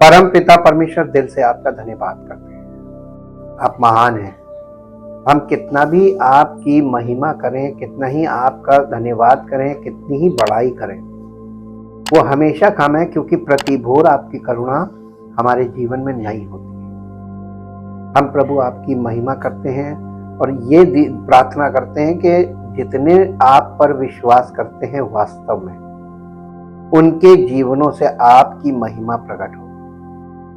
परम पिता परमेश्वर, दिल से आपका धन्यवाद करते हैं। आप महान हैं। हम कितना भी आपकी महिमा करें, कितना ही आपका धन्यवाद करें, कितनी ही बड़ाई करें, वो हमेशा कम है, क्योंकि प्रतिभोर आपकी करुणा हमारे जीवन में नहीं होती है। हम प्रभु आपकी महिमा करते हैं और ये प्रार्थना करते हैं कि जितने आप पर विश्वास करते हैं वास्तव में, उनके जीवनों से आपकी महिमा प्रकट हो,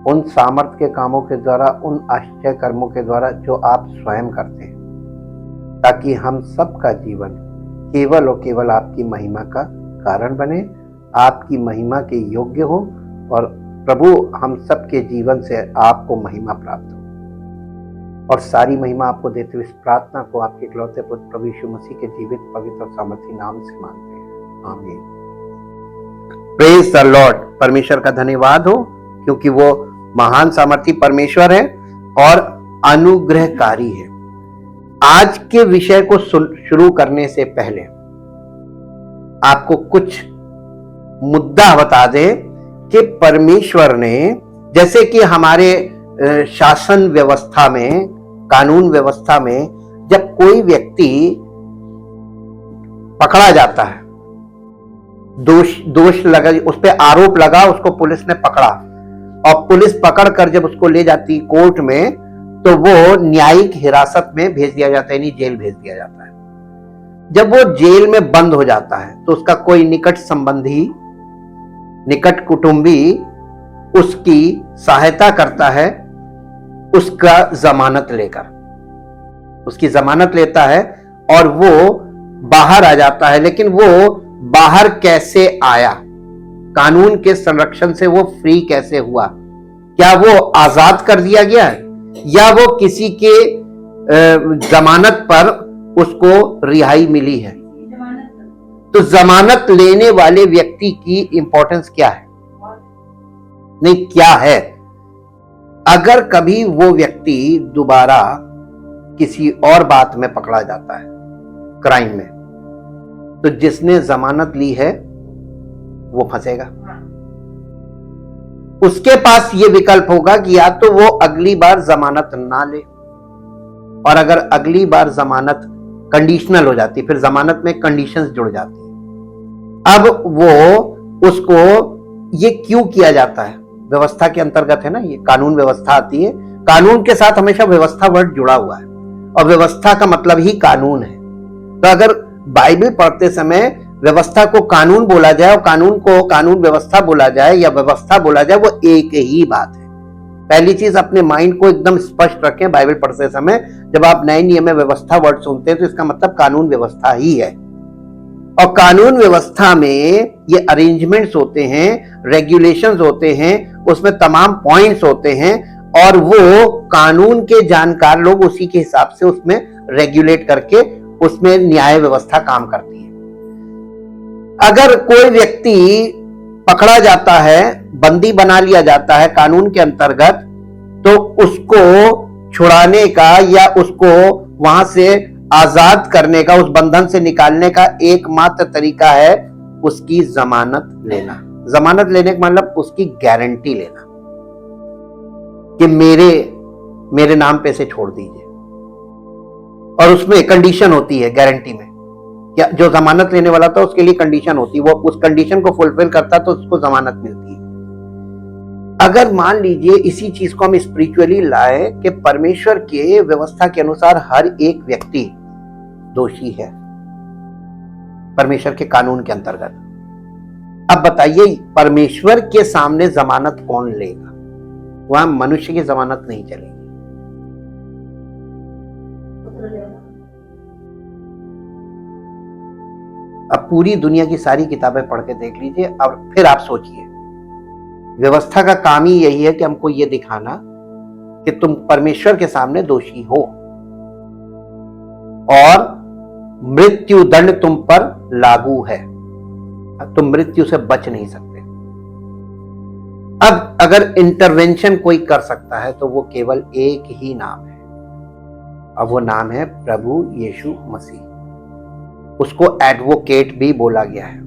उन सामर्थ्य के कामों के द्वारा, उन आश्चर्य कर्मों के द्वारा जो आप स्वयं करते हैं, ताकि हम सबका जीवन केवल और केवल आपकी महिमा का कारण बने, आपकी महिमा के योग्य हो, और प्रभु हम सबके जीवन से आपको महिमा प्राप्त हो। और सारी महिमा आपको देते हुए इस प्रार्थना को आपके इकलौते पुत्र प्रभु यीशु मसीह के जीवित, पवित्र और सामर्थी नाम से मांगते हैं, आमीन। Praise the Lord. परमेश्वर का धन्यवाद हो, क्योंकि वो महान सामर्थी परमेश्वर है और अनुग्रहकारी है। आज के विषय को शुरू करने से पहले आपको कुछ मुद्दा बता दें कि परमेश्वर ने, जैसे कि हमारे शासन व्यवस्था में, कानून व्यवस्था में, जब कोई व्यक्ति पकड़ा जाता है, दोष लगा, उस पर आरोप लगा, उसको पुलिस ने पकड़ा, और पुलिस पकड़कर जब उसको ले जाती कोर्ट में, तो वो न्यायिक हिरासत में भेज दिया जाता है, यानी जेल भेज दिया जाता है। जब वो जेल में बंद हो जाता है तो उसका कोई निकट संबंधी, निकट कुटुंबी उसकी सहायता करता है, उसका जमानत लेकर, उसकी जमानत लेता है और वो बाहर आ जाता है। लेकिन वो बाहर कैसे आया, कानून के संरक्षण से वो फ्री कैसे हुआ? क्या वो आजाद कर दिया गया है, या वो किसी के जमानत पर उसको रिहाई मिली है? तो जमानत लेने वाले व्यक्ति की इंपॉर्टेंस क्या है? नहीं, क्या है? अगर कभी वो व्यक्ति दोबारा किसी और बात में पकड़ा जाता है, क्राइम में, तो जिसने जमानत ली है वो फंसेगा। उसके पास ये विकल्प होगा कि या तो वो अगली बार जमानत ना ले, और अगर अगली बार जमानत कंडीशनल हो जाती, फिर जमानत में कंडीशंस जुड़ जाती है। अब वो उसको, ये क्यों किया जाता है? व्यवस्था के अंतर्गत है ना, ये कानून व्यवस्था आती है। कानून के साथ हमेशा व्यवस्था वर्ड जुड़ा हुआ है, और व्यवस्था का मतलब ही कानून है। तो अगर बाइबल पढ़ते समय व्यवस्था को कानून बोला जाए और कानून को कानून व्यवस्था बोला जाए या व्यवस्था बोला जाए, वो एक ही बात है। पहली चीज, अपने माइंड को एकदम स्पष्ट रखें बाइबल पढ़ते समय। जब आप नए नियम में व्यवस्था वर्ड सुनते हैं तो इसका मतलब कानून व्यवस्था ही है। और कानून व्यवस्था में ये अरेंजमेंट्स होते हैं, रेगुलेशंस होते हैं, उसमें तमाम पॉइंट्स होते हैं, और वो कानून के जानकार लोग उसी के हिसाब से उसमें रेगुलेट करके उसमें न्याय व्यवस्था काम करती है। अगर कोई व्यक्ति पकड़ा जाता है, बंदी बना लिया जाता है कानून के अंतर्गत, तो उसको छुड़ाने का या उसको वहां से आजाद करने का, उस बंधन से निकालने का एकमात्र तरीका है उसकी जमानत लेना। जमानत लेने का मतलब उसकी गारंटी लेना कि मेरे नाम पे से छोड़ दीजिए। और उसमें कंडीशन होती है गारंटी में, क्या जो जमानत लेने वाला था उसके लिए कंडीशन होती है, वो उस कंडीशन को फुलफिल करता तो उसको जमानत मिलती है। अगर मान लीजिए इसी चीज को हम स्पिरिचुअली लाए कि परमेश्वर के व्यवस्था के अनुसार हर एक व्यक्ति दोषी है परमेश्वर के कानून के अंतर्गत, अब बताइए परमेश्वर के सामने जमानत कौन लेगा? वहां मनुष्य की जमानत नहीं चलेगी। अब पूरी दुनिया की सारी किताबें पढ़ के देख लीजिए और फिर आप सोचिए, व्यवस्था का काम ही यही है कि हमको ये दिखाना कि तुम परमेश्वर के सामने दोषी हो और मृत्यु दंड तुम पर लागू है, तुम मृत्यु से बच नहीं सकते। अब अगर इंटरवेंशन कोई कर सकता है तो वो केवल एक ही नाम है, अब वो नाम है प्रभु यीशु मसीह। उसको एडवोकेट भी बोला गया है।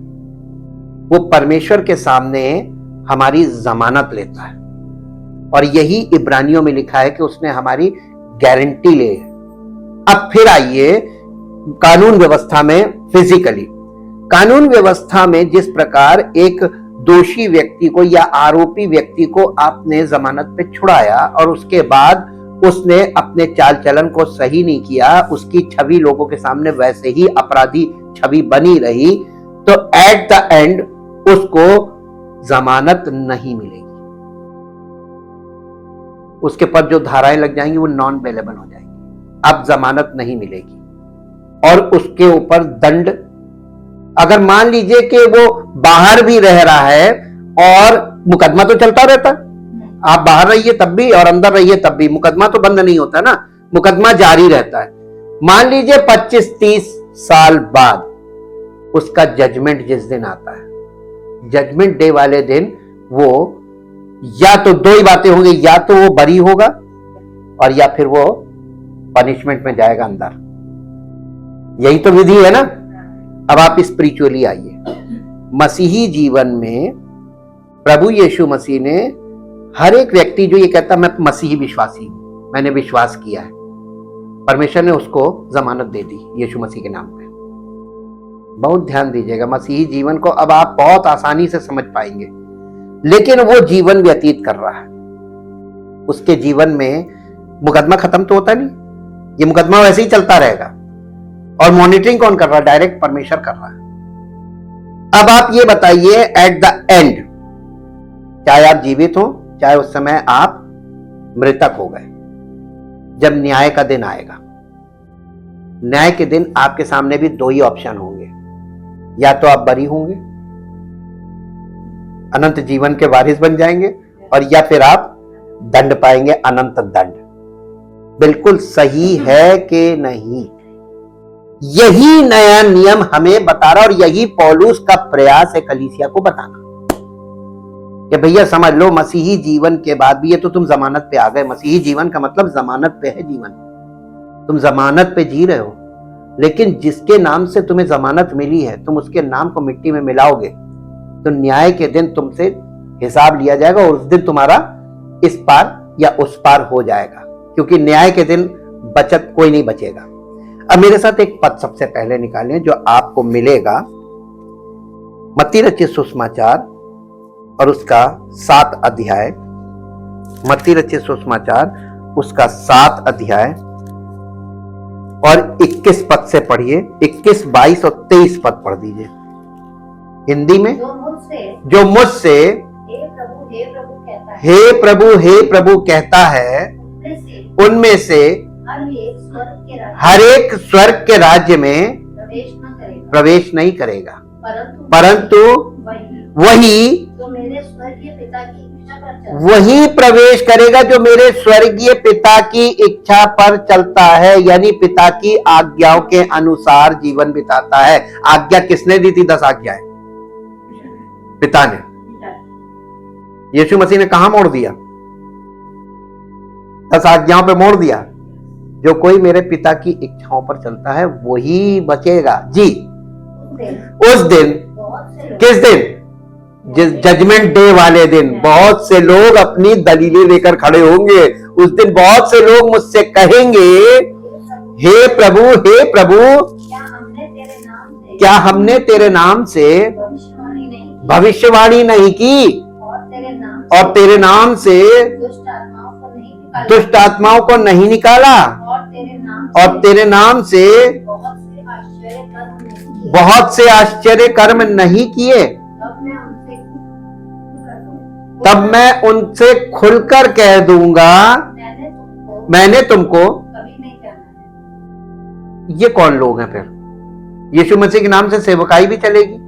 वो परमेश्वर के सामने हमारी जमानत लेता है। और यही इब्रानियों में लिखा है कि उसने हमारी गारंटी ले। अब फिर आइए कानून व्यवस्था में। फिजिकली कानून व्यवस्था में जिस प्रकार एक दोषी व्यक्ति को या आरोपी व्यक्ति को आपने जमानत पे छुड़ाया और उसके बाद उसने अपने चाल चलन को सही नहीं किया, उसकी छवि लोगों के सामने वैसे ही अपराधी छवि बनी रही, तो एट द एंड उसको जमानत नहीं मिलेगी। उसके पर जो धाराएं लग जाएंगी वो नॉन बेलेबल हो जाएंगी, अब जमानत नहीं मिलेगी। और उसके ऊपर दंड, अगर मान लीजिए कि वो बाहर भी रह रहा है और मुकदमा तो चलता रहता है, आप बाहर रहिए तब भी और अंदर रहिए तब भी, मुकदमा तो बंद नहीं होता ना, मुकदमा जारी रहता है। मान लीजिए 25-30 साल बाद उसका जजमेंट जिस दिन आता है, जजमेंट डे वाले दिन वो या तो दो ही बातें होंगी, या तो वो बरी होगा और या फिर वो पनिशमेंट में जाएगा अंदर। यही तो विधि है ना। अब आप स्पिरिचुअली आइए। मसीही जीवन में प्रभु यीशु मसीह ने हर एक व्यक्ति जो ये कहता मैं मसीही विश्वासी हूं, मैंने विश्वास किया है, परमेश्वर ने उसको जमानत दे दी यीशु मसीह के नाम पे। बहुत ध्यान दीजिएगा, मसीही जीवन को अब आप बहुत आसानी से समझ पाएंगे। लेकिन वो जीवन व्यतीत कर रहा है, उसके जीवन में मुकदमा खत्म तो होता नहीं, ये मुकदमा वैसे ही चलता रहेगा। और मॉनिटरिंग कौन कर रहा है? डायरेक्ट परमेश्वर कर रहा है। अब आप ये बताइए, एट द एंड, चाहे आप जीवित हो चाहे उस समय आप मृतक हो गए, जब न्याय का दिन आएगा, न्याय के दिन आपके सामने भी दो ही ऑप्शन होंगे, या तो आप बरी होंगे, अनंत जीवन के वारिस बन जाएंगे, और या फिर आप दंड पाएंगे, अनंत दंड। बिल्कुल सही है कि नहीं? यही नया नियम हमें बता रहा, और यही पौलुस का प्रयास है कलीसिया को बताना कि भैया समझ लो, मसीही जीवन के बाद भी, ये तो तुम जमानत पे आ गए। मसीही जीवन का मतलब जमानत पे है जीवन, तुम जमानत पे जी रहे हो, लेकिन जिसके नाम से तुम्हें जमानत मिली है, तुम उसके नाम को मिट्टी में मिलाओगे तो न्याय के दिन तुमसे हिसाब लिया जाएगा, और उस दिन तुम्हारा इस पार या उस पार हो जाएगा, क्योंकि न्याय के दिन बचत कोई नहीं बचेगा। अब मेरे साथ एक पद सबसे पहले निकालें जो आपको मिलेगा, मत्ती रचित सुसमाचार और उसका 7 अध्याय, मत्ती रचित सुसमाचार उसका 7 अध्याय और 21 पद से पढ़िए। 21, 22 और 23 पद पढ़ दीजिए हिंदी में। जो मुझसे हे प्रभु कहता है, उनमें से हर एक स्वर्ग के राज्य में प्रवेश नहीं करेगा, परंतु वही प्रवेश करेगा जो मेरे स्वर्गीय पिता की इच्छा पर चलता है, यानी पिता की आज्ञाओं के अनुसार जीवन बिताता है। आज्ञा किसने दी थी? 10 आज्ञाएं पिता ने। यीशु मसीह ने कहां मोड़ दिया? 10 आज्ञाओं पे मोड़ दिया। जो कोई मेरे पिता की इच्छाओं पर चलता है वही बचेगा। जी, उस दिन, किस दिन? जिस जजमेंट डे वाले दिन बहुत से लोग अपनी दलीलें लेकर खड़े होंगे। उस दिन बहुत से लोग मुझसे कहेंगे, हे प्रभु क्या हमने तेरे नाम से भविष्यवाणी नहीं की, और तेरे नाम से दुष्ट आत्माओं को नहीं निकाला, और तेरे नाम से बहुत से आश्चर्य कर्म नहीं किए? तब मैं उनसे खुलकर कह दूंगा, मैंने तुमको। ये कौन लोग हैं फिर? यीशु मसीह के नाम से सेवकाई भी चलेगी,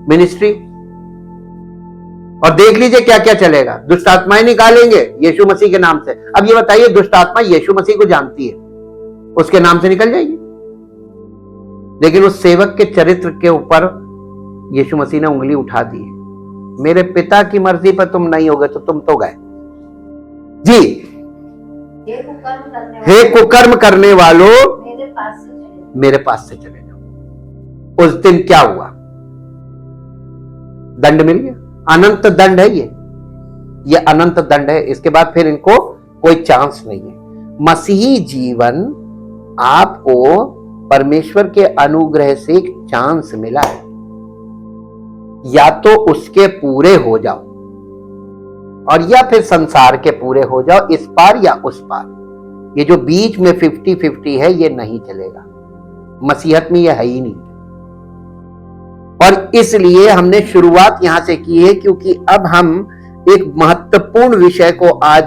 मिनिस्ट्री, और देख लीजिए क्या क्या चलेगा। दुष्ट आत्माएं निकालेंगे यीशु मसीह के नाम से। अब ये बताइए, दुष्ट आत्मा यीशु मसीह को जानती है, उसके नाम से निकल जाएगी? लेकिन उस सेवक के चरित्र के ऊपर यीशु मसीह ने उंगली उठा दी। मेरे पिता की मर्जी पर तुम नहीं होगे तो तुम तो गए। जी, हे कुकर्म करने वालों, मेरे पास से चले जाओ। उस दिन क्या हुआ? दंड मिल गया, अनंत दंड है ये। ये अनंत दंड है, इसके बाद फिर इनको कोई चांस नहीं है। मसीही जीवन आपको परमेश्वर के अनुग्रह से एक चांस मिला है, या तो उसके पूरे हो जाओ और या फिर संसार के पूरे हो जाओ, इस पार या उस पार। ये जो बीच में 50-50 है ये नहीं चलेगा, मसीहत में ये है ही नहीं। और इसलिए हमने शुरुआत यहां से की है, क्योंकि अब हम एक महत्वपूर्ण विषय को आज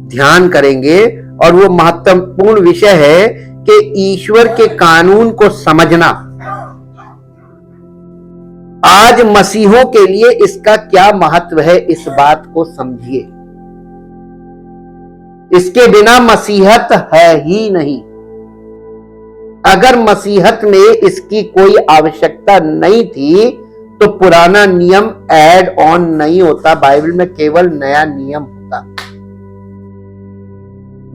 ध्यान करेंगे, और वो महत्वपूर्ण विषय है कि ईश्वर के कानून को समझना। आज मसीहों के लिए इसका क्या महत्व है, इस बात को समझिए। इसके बिना मसीहत है ही नहीं। अगर मसीहत में इसकी कोई आवश्यकता नहीं थी तो पुराना नियम ऐड ऑन नहीं होता, बाइबल में केवल नया नियम होता।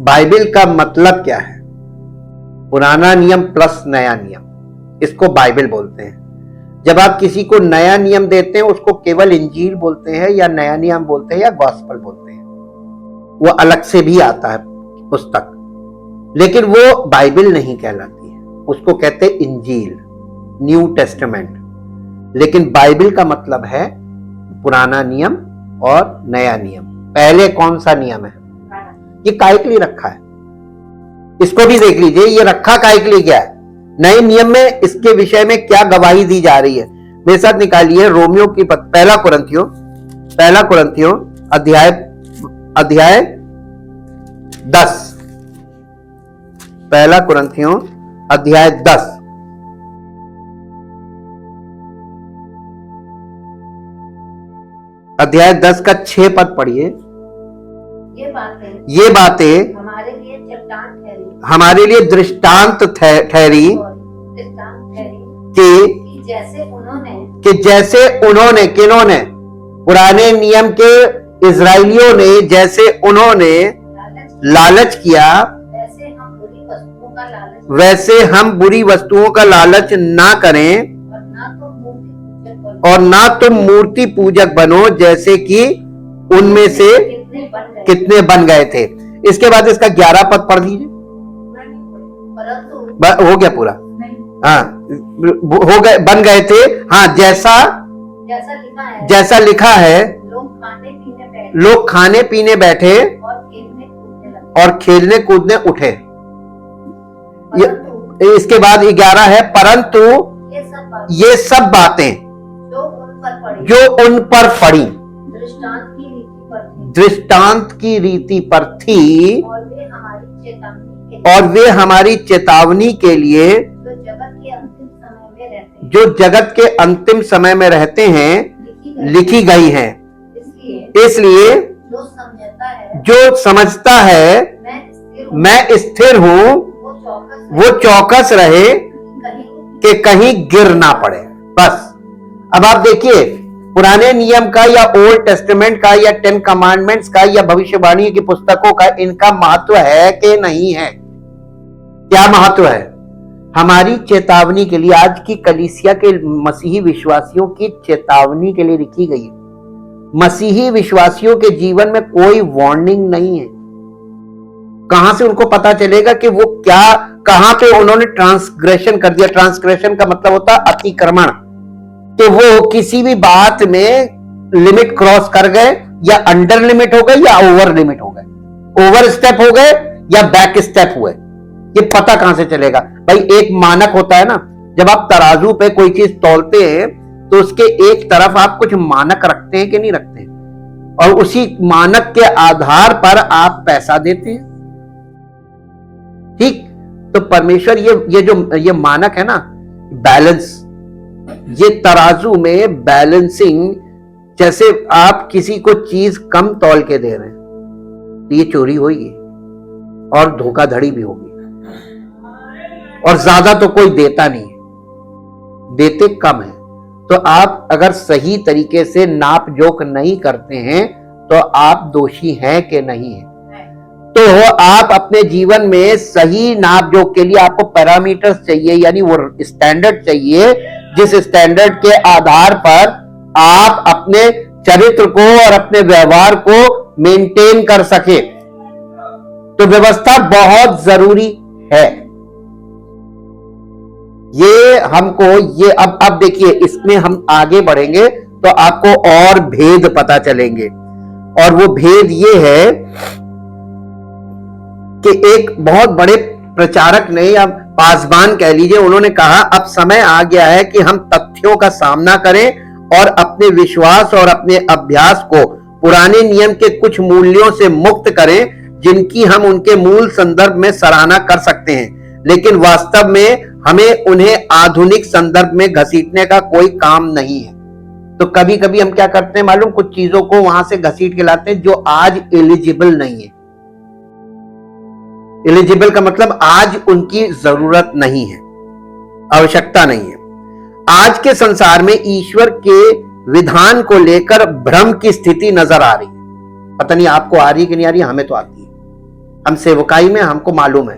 बाइबल का मतलब क्या है? पुराना नियम प्लस नया नियम, इसको बाइबल बोलते हैं। जब आप किसी को नया नियम देते हैं उसको केवल इंजील बोलते हैं, या नया नियम बोलते हैं, या गॉस्पेल बोलते हैं। वो अलग से भी आता है पुस्तक, लेकिन वो बाइबल नहीं कहलाती है, उसको कहते हैं इंजील, न्यू टेस्टामेंट। लेकिन बाइबल का मतलब है पुराना नियम और नया नियम। पहले कौन सा नियम है? ये काय के लिए रखा है, इसको भी देख लीजिए, ये रखा काय के लिए गया है। नए नियम में इसके विषय में क्या गवाही दी जा रही है, मेरे साथ निकालिए रोमियो की पहला कुरिन्थियों अध्याय 10, पहला कुरिन्थियों अध्याय 10 अध्याय 10 का 6 पद पढ़िए। ये बातें हमारे लिए दृष्टांत ठहरी कि जैसे उन्होंने किन्होंने, पुराने नियम के इजराइलियों ने जैसे उन्होंने लालच किया, वैसे हम बुरी वस्तुओं का लालच ना करें, और ना तुम मूर्ति पूजक बनो जैसे कि उनमें से कितने बन गए थे। इसके बाद इसका 11 पद पढ़ दीजिए। हो गया पूरा? हाँ, हो गए, बन गए थे। हाँ, जैसा लिखा है, लोग खाने पीने बैठे और खेलने कूदने उठे। इसके बाद 11 है, परंतु ये सब बातें जो उन पर पड़ी दृष्टांत की रीति पर थी, और वे हमारी चेतावनी के लिए जो जगत के अंतिम समय में रहते हैं लिखी गई हैं। इसलिए जो समझता है मैं स्थिर हूं, वो चौकस रहे कि कहीं गिर ना पड़े। बस अब आप देखिए, पुराने नियम का या ओल्ड टेस्टामेंट का या 10 कमांडमेंट्स का या भविष्यवाणी की पुस्तकों का इनका महत्व है कि नहीं है? क्या महत्व है? हमारी चेतावनी के लिए, आज की कलीसिया के मसीही विश्वासियों की चेतावनी के लिए लिखी गई है। मसीही विश्वासियों के जीवन में कोई वार्निंग नहीं है। कहां से उनको पता चलेगा कि वो क्या, कहां पे उन्होंने ट्रांसग्रेशन कर दिया? ट्रांसग्रेशन का मतलब होता है अतिक्रमण। तो वो किसी भी बात में लिमिट क्रॉस कर गए, या अंडर लिमिट हो गए या ओवर लिमिट हो गए, ओवर स्टेप हो गए या बैक स्टेप हुए, ये पता कहां से चलेगा? भाई एक मानक होता है ना, जब आप तराजू पे कोई चीज तौलते हैं तो उसके एक तरफ आप कुछ मानक रखते हैं कि नहीं रखते हैं, और उसी मानक के आधार पर आप पैसा देते हैं। ठीक, तो परमेश्वर ये मानक है ना, बैलेंस, ये तराजू में बैलेंसिंग, जैसे आप किसी को चीज कम तौल के दे रहे हैं तो ये चोरी होगी और धोखाधड़ी भी होगी, और ज्यादा तो कोई देता नहीं है, देते कम है। तो आप अगर सही तरीके से नाप जोख नहीं करते हैं तो आप दोषी हैं कि नहीं है? तो आप अपने जीवन में सही नाप जोख के लिए आपको पैरामीटर्स चाहिए, यानी वो स्टैंडर्ड चाहिए जिस स्टैंडर्ड के आधार पर आप अपने चरित्र को और अपने व्यवहार को मेंटेन कर सके, तो व्यवस्था बहुत जरूरी है। ये हमको ये अब देखिए, इसमें हम आगे बढ़ेंगे तो आपको और भेद पता चलेंगे, और वो भेद ये है कि एक बहुत बड़े प्रचारक ने या पासबान कह लीजिए, उन्होंने कहा अब समय आ गया है कि हम तथ्यों का सामना करें और अपने विश्वास और अपने अभ्यास को पुराने नियम के कुछ मूल्यों से मुक्त करें, जिनकी हम उनके मूल संदर्भ में सराहना कर सकते हैं, लेकिन वास्तव में हमें उन्हें आधुनिक संदर्भ में घसीटने का कोई काम नहीं है। तो कभी कभी हम क्या करते हैं मालूम, कुछ चीजों को वहां से घसीट के लाते हैं जो आज एलिजिबल नहीं है। एलिजिबल का मतलब आज उनकी जरूरत नहीं है, आवश्यकता नहीं है। आज के संसार में ईश्वर के विधान को लेकर भ्रम की स्थिति नजर आ रही है। पता नहीं आपको आ रही है कि नहीं आ रही, हमें तो आती है। हम सेवकाई में हमको मालूम है,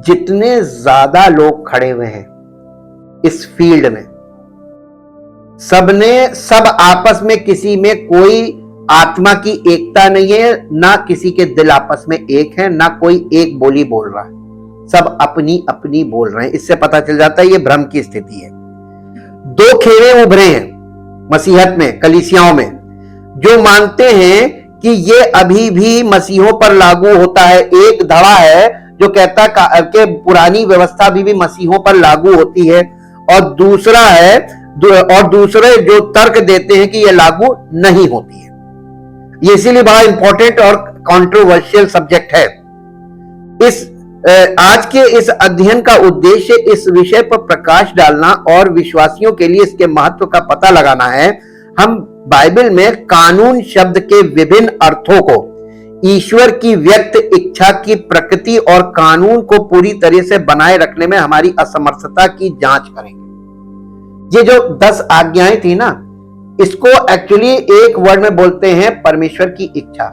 जितने ज्यादा लोग खड़े हुए हैं इस फील्ड में, सब आपस में किसी में कोई आत्मा की एकता नहीं है, ना किसी के दिल आपस में एक है, ना कोई एक बोली बोल रहा है, सब अपनी अपनी बोल रहे हैं। इससे पता चल जाता है ये भ्रम की स्थिति है। दो खेमे उभरे हैं मसीहत में, कलीसियाओं में, जो मानते हैं कि ये अभी भी मसीहों पर लागू होता है। एक धड़ा है जो कहता कि पुरानी व्यवस्था भी मसीहों पर लागू होती है, और दूसरे जो तर्क देते हैं कि यह लागू नहीं होती है। ये इसीलिए बड़ा इंपॉर्टेंट और कंट्रोवर्शियल सब्जेक्ट है। आज के इस अध्ययन का उद्देश्य इस विषय पर प्रकाश डालना और विश्वासियों के लिए इसके महत्व का पता लगाना है। हम बाइबल में कानून शब्द के विभिन्न अर्थों को, ईश्वर की व्यक्त इच्छा की प्रकृति और कानून को पूरी तरह से बनाए रखने में हमारी असमर्थता की जांच करेंगे। ये जो 10 आज्ञाएं थी ना, इसको एक्चुअली एक वर्ड में बोलते हैं परमेश्वर की इच्छा,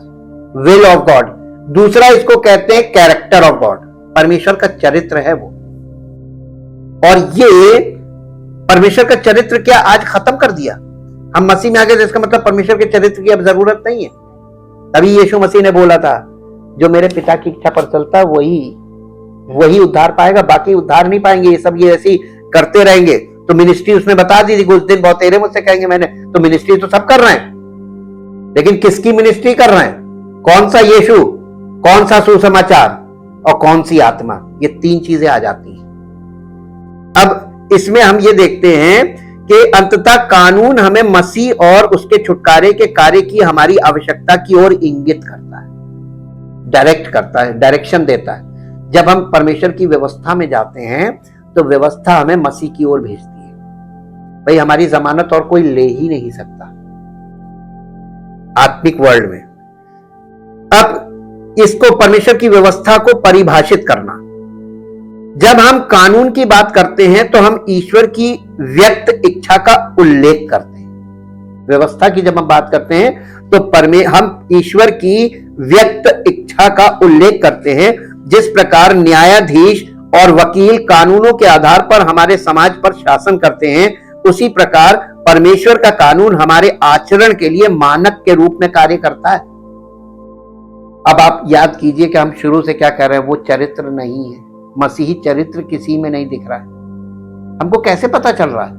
विल ऑफ गॉड। दूसरा इसको कहते हैं कैरेक्टर ऑफ गॉड, परमेश्वर का चरित्र है वो। और ये परमेश्वर का चरित्र क्या आज खत्म कर दिया? हम मसीह में आ गए, इसका मतलब परमेश्वर के चरित्र की अब जरूरत नहीं है। तभी यीशु मसीह ने बोला था, जो मेरे पिता की इच्छा पर चलता है वही उद्धार पाएगा, बाकी उद्धार नहीं पाएंगे। ये सब ये ऐसी करते रहेंगे। तो मिनिस्ट्री उसने बता दी थी, कुछ दिन बहुत तेरे मुझसे कहेंगे मैंने, तो मिनिस्ट्री तो सब कर रहे हैं, लेकिन किसकी मिनिस्ट्री कर रहे हैं? कौन सा यीशु, कौन सा सुसमाचार और कौन सी आत्मा? ये 3 चीजें आ जाती हैं। अब इसमें हम ये देखते हैं कि अंततः कानून हमें मसीह और उसके छुटकारे के कार्य की हमारी आवश्यकता की ओर इंगित करता है, डायरेक्ट करता है, डायरेक्शन देता है। जब हम परमेश्वर की व्यवस्था में जाते हैं तो व्यवस्था हमें मसीह की ओर भेजती है। भाई हमारी जमानत और कोई ले ही नहीं सकता आत्मिक वर्ल्ड में। अब इसको, परमेश्वर की व्यवस्था को परिभाषित करना, जब हम कानून की बात करते हैं तो हम ईश्वर की व्यक्त इच्छा का उल्लेख करते हैं। व्यवस्था की जब हम बात करते हैं तो हम ईश्वर की व्यक्त इच्छा का उल्लेख करते हैं। जिस प्रकार न्यायाधीश और वकील कानूनों के आधार पर हमारे समाज पर शासन करते हैं, उसी प्रकार परमेश्वर का कानून हमारे आचरण के लिए मानक के रूप में कार्य करता है। अब आप याद कीजिए कि हम शुरू से क्या कह रहे हैं, वो चरित्र नहीं है, मसीही चरित्र किसी में नहीं दिख रहा है। हमको कैसे पता चल रहा है?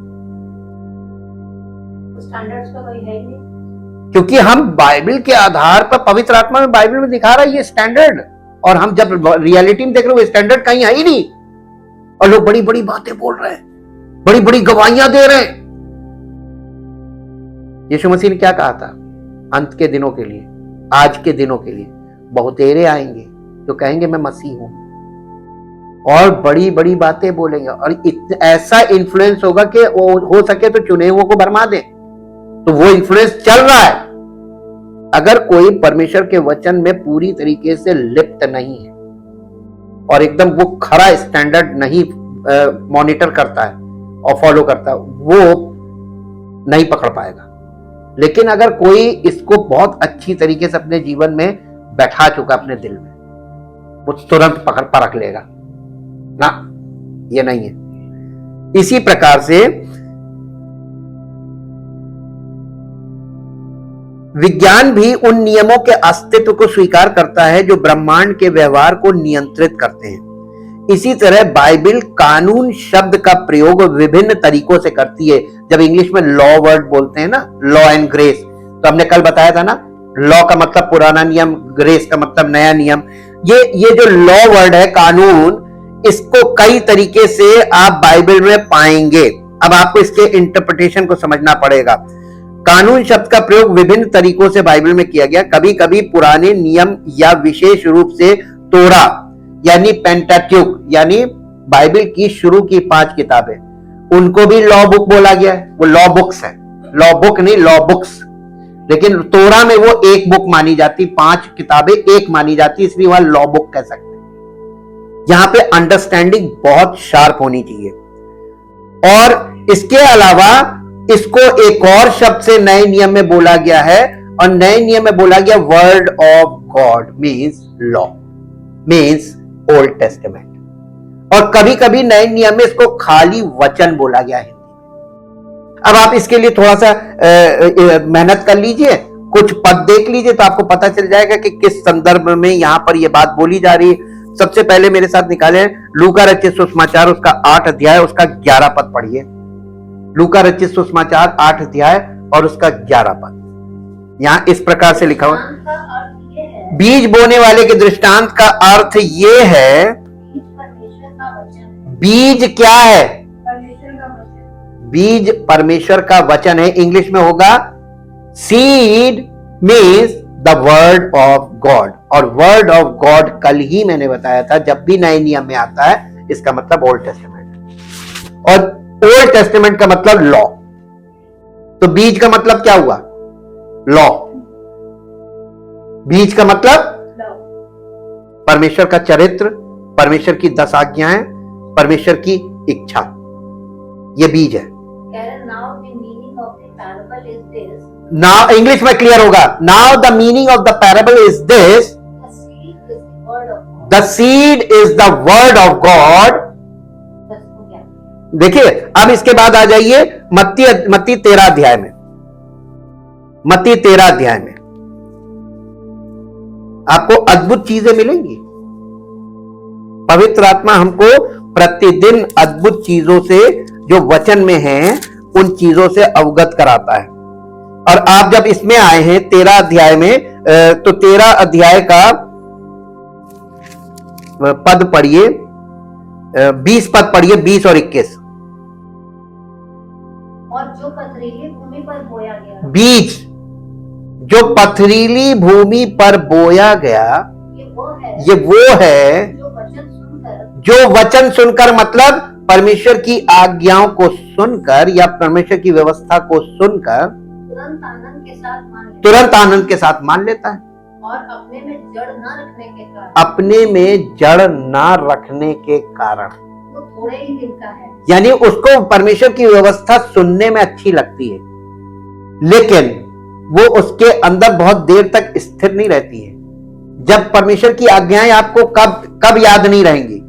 स्टैंडर्ड्स का कोई है ही नहीं, क्योंकि हम बाइबल के आधार पर, पवित्र आत्मा में बाइबल में दिखा रहा है ये स्टैंडर्ड, और हम जब रियलिटी में देख रहे हो स्टैंडर्ड कहीं है ही नहीं, और लोग बड़ी बड़ी बातें बोल रहे हैं, बड़ी बड़ी गवाहियां दे रहे हैं। यीशु मसीह ने क्या कहा था? अंत के दिनों के लिए, आज के दिनों के लिए बहुतेरे आएंगे जो कहेंगे मैं मसीह हूं, और बड़ी बड़ी बातें बोलेंगे, और ऐसा इन्फ्लुएंस होगा कि हो सके तो चुने हुओं को भरमा दें। तो वो इन्फ्लुएंस चल रहा है। अगर कोई परमेश्वर के वचन में पूरी तरीके से लिप्त नहीं है और एकदम वो खरा स्टैंडर्ड नहीं मॉनिटर करता है और फॉलो करता है, वो नहीं पकड़ पाएगा। लेकिन अगर कोई इसको बहुत अच्छी तरीके से अपने जीवन में बैठा चुका अपने दिल में, वो तुरंत पकड़ परख लेगा ना, ये नहीं है। इसी प्रकार से विज्ञान भी उन नियमों के अस्तित्व को स्वीकार करता है जो ब्रह्मांड के व्यवहार को नियंत्रित करते हैं। इसी तरह बाइबल कानून शब्द का प्रयोग विभिन्न तरीकों से करती है। जब इंग्लिश में लॉ वर्ड बोलते हैं ना, लॉ एंड ग्रेस, तो हमने कल बताया था ना, लॉ का मतलब पुराना नियम, ग्रेस का मतलब नया नियम। ये जो लॉ वर्ड है, कानून, इसको कई तरीके से आप बाइबल में पाएंगे। अब आपको इसके इंटरप्रिटेशन को समझना पड़ेगा। कानून शब्द का प्रयोग विभिन्न तरीकों से बाइबल में किया गया। कभी कभी पुराने नियम या विशेष रूप से तोरा यानी पेंटाट्यूक यानी बाइबल की शुरू की 5 किताबें, उनको भी लॉ बुक बोला गया है। वो लॉ बुक्स है, लॉ बुक नहीं, लॉ बुक्स। लेकिन तोरा में वो एक बुक मानी जाती, 5 किताबें एक मानी जाती, इसलिए वह लॉ बुक कह सकते हैं। यहां पे अंडरस्टैंडिंग बहुत शार्प होनी चाहिए। और इसके अलावा इसको एक और शब्द से नए नियम में बोला गया है, और नए नियम में बोला गया word of God means law, means old testament. और कभी कभी नए नियम में इसको खाली वचन बोला गया है। अब आप इसके लिए थोड़ा सा मेहनत कर लीजिए, कुछ पद देख लीजिए, तो आपको पता चल जाएगा कि किस संदर्भ में यहां पर यह बात बोली जा रही है। सबसे पहले मेरे साथ निकाले लूका रचित सुसमाचार, उसका 8 अध्याय, उसका 11 पद पढ़िए। लूका रचित सुसमाचार 8 अध्याय और उसका 11 पद। यहां इस प्रकार से लिखा हुआ, बीज बोने वाले के दृष्टांत का अर्थ ये है, बीज क्या है? बीज परमेश्वर का वचन है। इंग्लिश में होगा seed means the word of God. और वर्ड ऑफ गॉड कल ही मैंने बताया था, जब भी नए नियम में आता है इसका मतलब ओल्ड टेस्टामेंट, और ओल्ड टेस्टामेंट का मतलब लॉ। तो बीज का मतलब क्या हुआ? लॉ। बीज का मतलब परमेश्वर का चरित्र, परमेश्वर की 10 आज्ञाएं, परमेश्वर की इच्छा, ये बीज है। नाउ इंग्लिश में क्लियर होगा। Now the meaning of the parable is this, the seed is the word of God. देखिए, अब इसके बाद आ जाइए मत्ती 13 अध्याय में। मत्ती 13 अध्याय में आपको अद्भुत चीजें मिलेंगी। पवित्र आत्मा हमको प्रतिदिन अद्भुत चीजों से जो वचन में हैं उन चीजों से अवगत कराता है। और आप जब इसमें आए हैं 13 अध्याय में, तो 13 अध्याय का पद पढ़िए, 20 पद पढ़िए, 20 और 21। और जो पथरीली भूमि पर बोया गया, बीज जो पथरीली भूमि पर बोया गया, ये वो है जो वचन सुनकर मतलब परमेश्वर की आज्ञाओं को सुनकर या परमेश्वर की व्यवस्था को सुनकर तुरंत आनंद के साथ मान लेता है। और अपने में जड़ ना रखने के कारण, अपने में जड़ ना रखने के कारण, वो थोड़े ही दिन का है। यानी उसको परमेश्वर की व्यवस्था सुनने में अच्छी लगती है, लेकिन वो उसके अंदर बहुत देर तक स्थिर नहीं रहती है। जब परमेश्वर की आज्ञाएं आपको कब याद नहीं रहेंगी,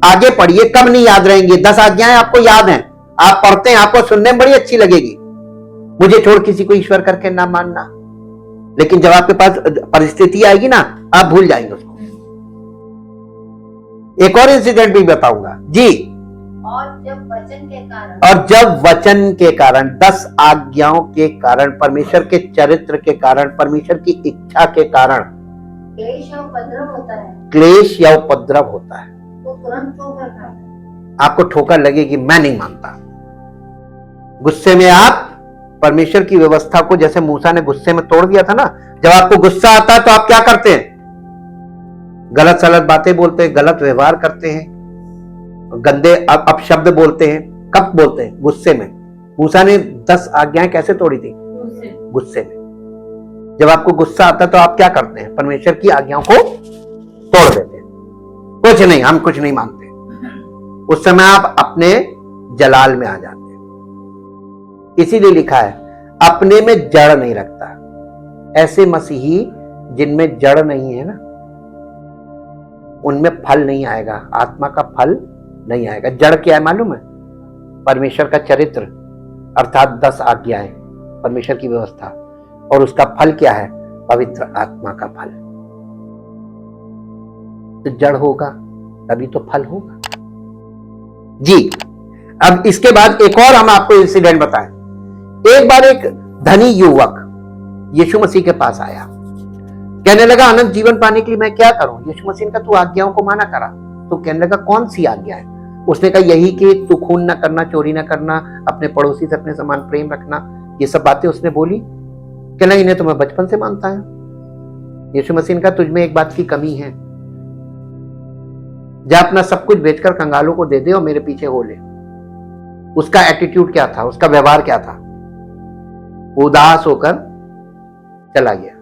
आगे पढ़िए, कब नहीं याद रहेंगी। 10 आज्ञाएं आपको याद हैं, आप पढ़ते हैं, आपको सुनने में बड़ी अच्छी लगेगी, मुझे छोड़ किसी को ईश्वर करके ना मानना। लेकिन जब आपके पास परिस्थिति आएगी ना, आप भूल जाएंगे उसको। एक और इंसिडेंट भी बताऊंगा जी। और जब वचन के कारण 10 आज्ञाओं के कारण, परमेश्वर के चरित्र के कारण, परमेश्वर की इच्छा के कारण क्लेश या उपद्रव होता है, क्लेश या उपद्रव होता है, तो तुरंत ठोकर खाता है। आपको ठोकर लगेगी, मैं नहीं मानता। गुस्से में आप परमेश्वर की व्यवस्था को, जैसे मूसा ने गुस्से में तोड़ दिया था ना, जब आपको गुस्सा आता है तो आप क्या करते हैं? गलत सलत बातें बोलते हैं, गलत व्यवहार करते हैं, गंदे अपशब्द बोलते हैं। कब बोलते हैं? गुस्से में। मूसा ने 10 आज्ञाएं कैसे तोड़ी थी? गुस्से में। जब आपको गुस्सा आता है तो आप क्या करते हैं? परमेश्वर की आज्ञाओं को तोड़ देते हैं। कुछ नहीं, हम कुछ नहीं मानते। उस समय आप अपने जलाल में आ जाते हैं। इसीलिए लिखा है अपने में जड़ नहीं रखता। ऐसे मसीही जिनमें जड़ नहीं है ना, उनमें फल नहीं आएगा, आत्मा का फल नहीं आएगा। जड़ क्या है मालूम है? परमेश्वर का चरित्र, अर्थात 10 आज्ञाएं, परमेश्वर की व्यवस्था। और उसका फल क्या है? पवित्र आत्मा का फल। तो जड़ होगा तभी तो फल होगा जी। अब इसके बाद एक और हम आपको इंसिडेंट बताएं। एक बार एक धनी युवक यीशु मसीह के पास आया, कहने लगा अनंत जीवन पाने के लिए मैं क्या करूं? यीशु मसीह का तू आज्ञाओं को माना करा। तो कहने लगा कौन सी आज्ञा है? उसने कहा यही कि तू खून ना करना, चोरी ना करना, अपने पड़ोसी से अपने समान प्रेम रखना। ये सब बातें उसने बोली। कहने लगा इन्हें तो मैं बचपन से मानता हूं। यीशु मसीह का तुझ में एक बात की कमी है, जा अपना सब कुछ बेचकर कंगालों को दे दे और मेरे पीछे हो ले। उसका एटीट्यूड क्या था? उसका व्यवहार क्या था? उदास होकर चला गया।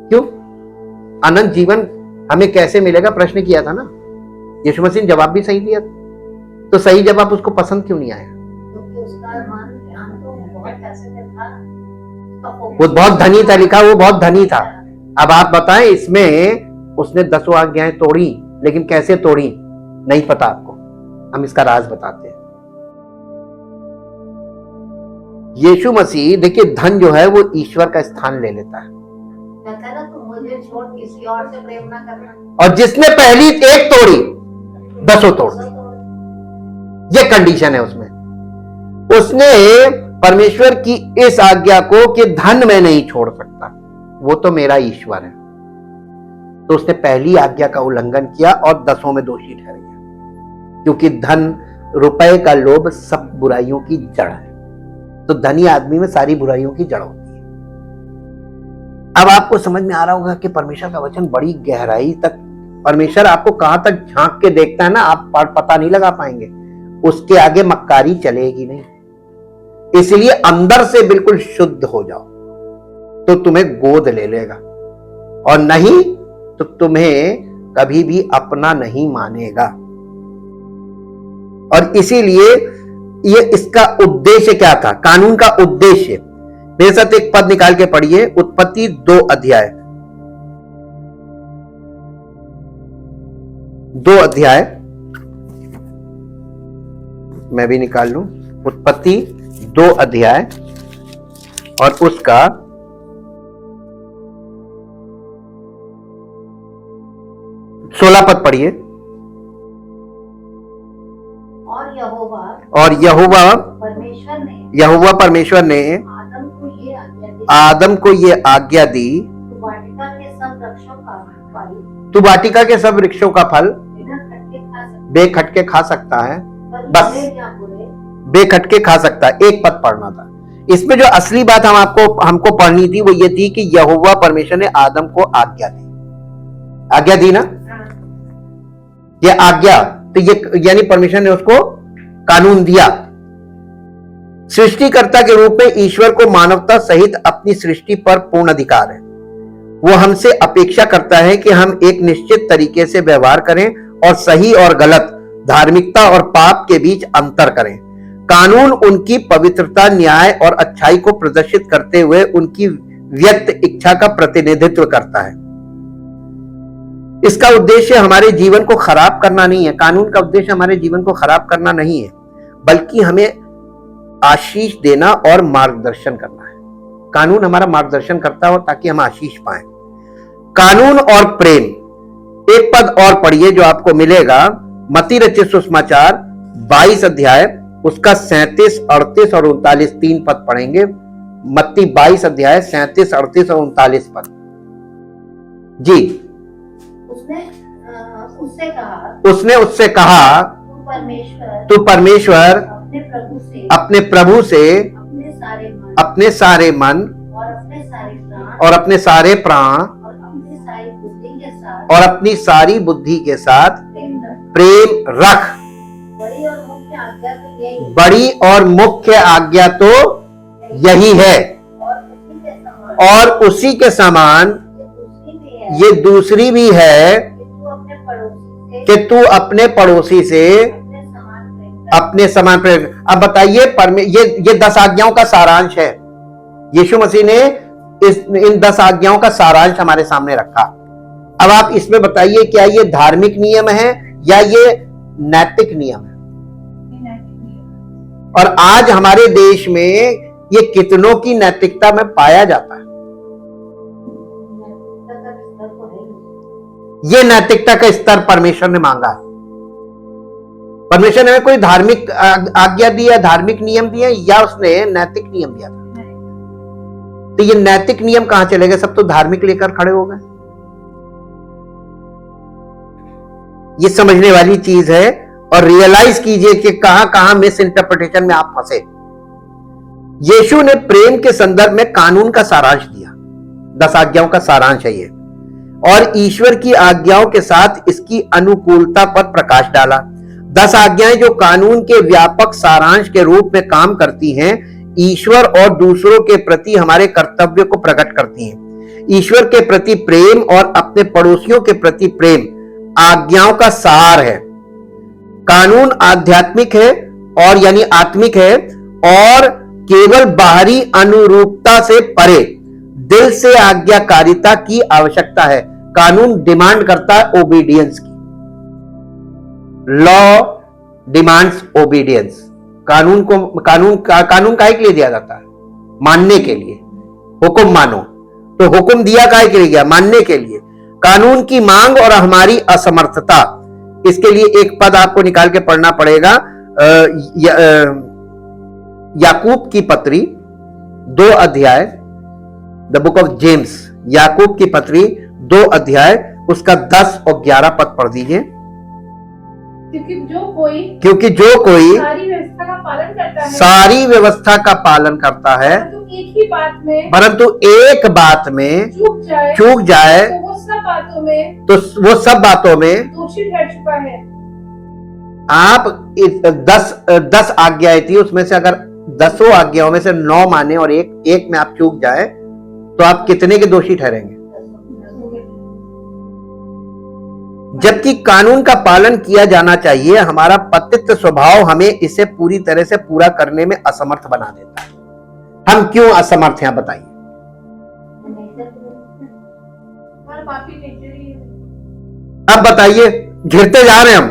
क्यों? अनंत जीवन हमें कैसे मिलेगा प्रश्न किया था ना। यीशु मसीह ने जवाब भी सही दिया, तो सही जवाब उसको पसंद क्यों नहीं आया? क्योंकि उसका मन तो बहुत पैसे में था, वो बहुत धनी था, लिखा वो बहुत धनी था। अब आप बताएं, इसमें उसने 10 आज्ञाएं तोड़ी, लेकिन कैसे तोड़ी नहीं पता आपको। हम इसका राज बताते हैं। यीशु मसीह देखिए, धन जो है वो ईश्वर का स्थान ले लेता है। कहता है ना तुम मुझे छोड़ किसी और से प्रेम ना करना। और जिसने पहली एक तोड़ी 10 तोड़ दी, ये कंडीशन है उसमें। उसने परमेश्वर की इस आज्ञा को कि धन मैं नहीं छोड़ सकता, वो तो मेरा ईश्वर है, तो उसने पहली आज्ञा का उल्लंघन किया और 10 में दोषी ठहर गया। क्योंकि धन, रुपए का लोभ सब बुराइयों की जड़ है। तो धनी आदमी में सारी बुराइयों की जड़ होती है। अब आपको समझ में आ रहा होगा कि परमेश्वर का वचन बड़ी गहराई तक, परमेश्वर आपको कहां तक झांक के देखता है ना, आप पता नहीं लगा पाएंगे। उसके आगे मक्कारी चलेगी नहीं। इसलिए अंदर से बिल्कुल शुद्ध हो जाओ तो तुम्हें गोद ले लेगा, और नहीं तो तुम्हें कभी भी अपना नहीं मानेगा। और इसीलिए ये इसका उद्देश्य क्या था? कानून का उद्देश्य, मेरे साथ एक पद निकाल के पढ़िए, उत्पत्ति 2 अध्याय 2 अध्याय, मैं भी निकाल लूं। उत्पत्ति 2 अध्याय और उसका 16 पद पढ़िए। और यहोवा परमेश्वर ने आदम को ये आज्ञा दी, तू वाटिका के सब वृक्षों का फल बेखटके खा सकता है, बस बेखटके खा सकता है। एक पद पढ़ना था इसमें। जो असली बात हमको पढ़नी थी वो ये थी कि यहोवा परमेश्वर ने आदम को आज्ञा दी ना। ये आज्ञा तो ये यानी परमेश्वर ने उसको कानून दिया। सृष्टिकर्ता के रूप में ईश्वर को मानवता सहित अपनी सृष्टि पर पूर्ण अधिकार है। वो हमसे अपेक्षा करता है कि हम एक निश्चित तरीके से व्यवहार करें और सही और गलत, धार्मिकता और पाप के बीच अंतर करें। कानून उनकी पवित्रता, न्याय और अच्छाई को प्रदर्शित करते हुए उनकी व्यक्त इच्छा का प्रतिनिधित्व करता है। इसका उद्देश्य हमारे जीवन को खराब करना नहीं है। कानून का उद्देश्य हमारे जीवन को खराब करना नहीं है, बल्कि हमें आशीष देना और मार्गदर्शन करना है। कानून हमारा मार्गदर्शन करता है ताकि हम आशीष पाएं। कानून और प्रेम, एक पद और पढ़िए जो आपको मिलेगा, मत्ती रचित सुसमाचार 22 अध्याय, उसका 37, 38 और 39 3 पद पढ़ेंगे। मत्ती 22 अध्याय 37, 38 और 39 पद जी। उसने उससे कहा तू परमेश्वर अपने प्रभु से अपने सारे मन और अपने सारे प्राण और अपनी सारी बुद्धि के साथ प्रेम रख। बड़ी और मुख्य आज्ञा तो यही है, और उसी के समान ये दूसरी भी है कि तू अपने पड़ोसी से अपने समान प्रेम। अब बताइए, ये 10 आज्ञाओं का सारांश है। यीशु मसीह ने इन 10 आज्ञाओं का सारांश हमारे सामने रखा। अब आप इसमें बताइए, क्या ये धार्मिक नियम है या ये नैतिक नियम है? और आज हमारे देश में ये कितनों की नैतिकता में पाया जाता है। ये नैतिकता का स्तर परमेश्वर ने मांगा है। परमेश्वर ने कोई धार्मिक आज्ञा दी है, धार्मिक नियम दिए, या उसने नैतिक नियम दिया था? तो ये नैतिक नियम कहां चले गए? सब तो धार्मिक लेकर खड़े हो गए। ये समझने वाली चीज है, और रियलाइज कीजिए कि कहां कहां मिस इंटरप्रिटेशन में आप फंसे। यीशु ने प्रेम के संदर्भ में कानून का सारांश दिया, 10 आज्ञाओं का सारांश है ये, और ईश्वर की आज्ञाओं के साथ इसकी अनुकूलता पर प्रकाश डाला। 10 आज्ञाएं जो कानून के व्यापक सारांश के रूप में काम करती हैं, ईश्वर और दूसरों के प्रति हमारे कर्तव्य को प्रकट करती हैं। ईश्वर के प्रति प्रेम और अपने पड़ोसियों के प्रति प्रेम आज्ञाओं का सार है। कानून आध्यात्मिक है और यानी आत्मिक है, और केवल बाहरी अनुरूपता से परे दिल से आज्ञाकारिता की आवश्यकता है। कानून डिमांड करता है ओबीडियंस की। Law demands obedience. कानून काहे के लिए दिया जाता है? मानने के लिए। हुक्म मानो, तो हुक्म दिया काहे के लिए गया? मानने के लिए। कानून की मांग और हमारी असमर्थता, इसके लिए एक पद आपको निकाल के पढ़ना पड़ेगा। याकूब की पत्री 2 अध्याय, द बुक ऑफ जेम्स, याकूब की पत्री 2 अध्याय, उसका 10 और 11 पद पढ़ दीजिए। क्योंकि जो कोई सारी व्यवस्था का पालन करता है, सारी व्यवस्था का पालन करता है, परंतु एक बात में चूक जाए तो वो सब बातों में दोषी ठहर चुका है। आप 10 आज्ञाएं थी, उसमें से अगर 10 आज्ञाओं में से 9 माने और एक में आप चूक जाए, तो आप कितने के दोषी ठहरेंगे? जबकि कानून का पालन किया जाना चाहिए, हमारा पतित स्वभाव हमें इसे पूरी तरह से पूरा करने में असमर्थ बना देता है। हम क्यों असमर्थ हैं बताइए? अब बताइए, घिरते जा रहे हैं हम,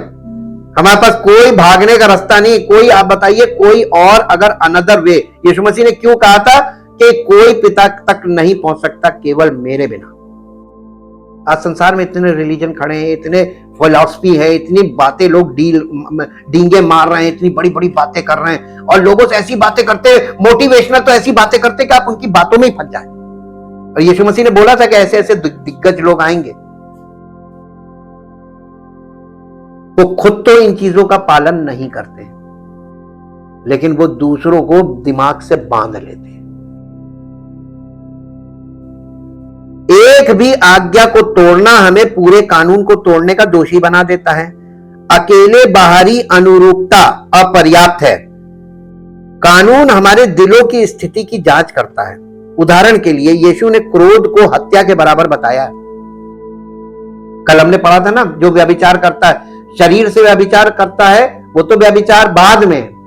हमारे पास कोई भागने का रास्ता नहीं। कोई, आप बताइए, कोई और अगर अनदर वे, यीशु मसीह ने क्यों कहा था कि कोई पिता तक नहीं पहुंच सकता केवल मेरे बिना? आज संसार में इतने रिलीजन खड़े हैं, इतने फिलॉसफी है, इतनी बातें लोग डींगे मार रहे हैं, इतनी बड़ी बड़ी बातें कर रहे हैं, और लोगों से ऐसी बातें करते, मोटिवेशनल तो ऐसी बातें करते कि आप उनकी बातों में ही फंस जाए। और यीशु मसीह ने बोला था कि ऐसे ऐसे दिग्गज लोग आएंगे, वो खुद तो इन चीजों का पालन नहीं करते, लेकिन वो दूसरों को दिमाग से बांध लेते हैं। एक भी आज्ञा को तोड़ना हमें पूरे कानून को तोड़ने का दोषी बना देता है। अकेले बाहरी अनुरूपता अपर्याप्त है। कानून हमारे दिलों की स्थिति की जांच करता है। उदाहरण के लिए, यीशु ने क्रोध को हत्या के बराबर बताया। कल हमने पढ़ा था ना, जो व्यभिचार करता है, शरीर से व्यभिचार करता है, वो तो व्यभिचार बाद में,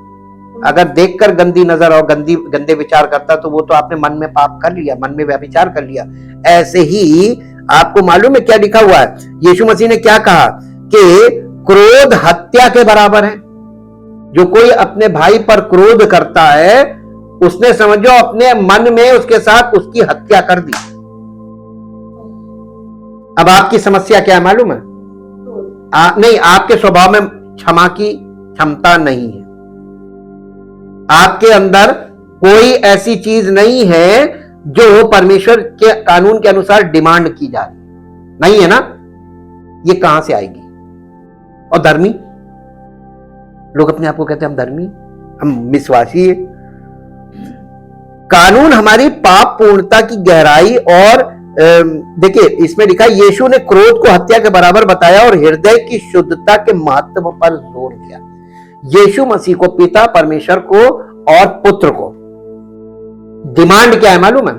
अगर देखकर गंदी नजर और गंदे विचार करता, तो वो तो आपने मन में पाप कर लिया, मन में व्यभिचार कर लिया। ऐसे ही आपको मालूम है क्या लिखा हुआ है? यीशु मसीह ने क्या कहा कि क्रोध हत्या के बराबर है। जो कोई अपने भाई पर क्रोध करता है, उसने समझो अपने मन में उसके साथ उसकी हत्या कर दी। अब आपकी समस्या क्या है मालूम है? नहीं, आपके स्वभाव में क्षमा की क्षमता नहीं है। आपके अंदर कोई ऐसी चीज नहीं है जो परमेश्वर के कानून के अनुसार डिमांड की जा रही, नहीं है ना? ये कहां से आएगी? और धर्मी लोग अपने आप को कहते हैं हम धर्मी, हम विश्वासी है। कानून हमारी पाप पूर्णता की गहराई, और देखिए इसमें लिखा, यीशु ने क्रोध को हत्या के बराबर बताया और हृदय की शुद्धता के महत्व पर जोर दिया। यीशु मसीह को, पिता परमेश्वर को और पुत्र को डिमांड क्या है मालूम है?